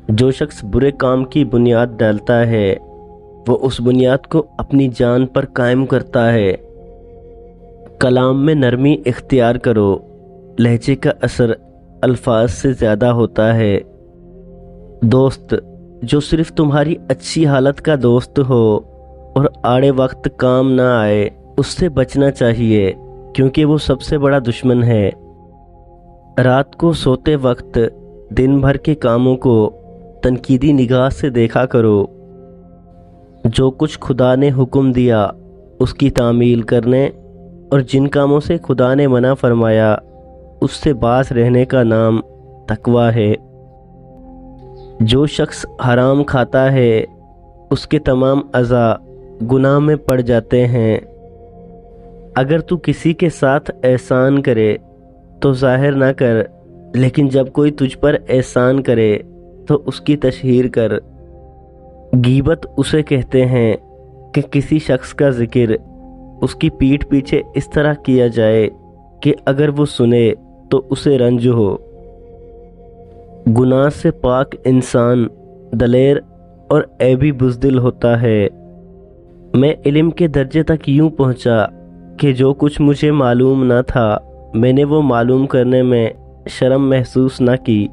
جو شخص برے کام کی بنیاد ڈالتا ہے وہ اس بنیاد کو اپنی جان پر قائم کرتا ہے۔ کلام میں نرمی اختیار کرو، لہجے کا اثر الفاظ سے زیادہ ہوتا ہے۔ دوست جو صرف تمہاری اچھی حالت کا دوست ہو اور آڑے وقت کام نہ آئے، اس سے بچنا چاہیے، کیونکہ وہ سب سے بڑا دشمن ہے۔ رات کو سوتے وقت دن بھر کے کاموں کو تنقیدی نگاہ سے دیکھا کرو۔ جو کچھ خدا نے حکم دیا اس کی تعمیل کرنے اور جن کاموں سے خدا نے منع فرمایا اس سے باز رہنے کا نام تقویٰ ہے۔ جو شخص حرام کھاتا ہے اس کے تمام اعضاء گناہ میں پڑ جاتے ہیں۔ اگر تو کسی کے ساتھ احسان کرے تو ظاہر نہ کر، لیکن جب کوئی تجھ پر احسان کرے تو اس کی تشہیر کر۔ غیبت اسے کہتے ہیں کہ کسی شخص کا ذکر اس کی پیٹھ پیچھے اس طرح کیا جائے کہ اگر وہ سنے تو اسے رنج ہو۔ گناہ سے پاک انسان دلیر اور عیبی بزدل ہوتا ہے۔ میں علم کے درجے تک یوں پہنچا کہ جو کچھ مجھے معلوم نہ تھا میں نے وہ معلوم کرنے میں شرم محسوس نہ کی۔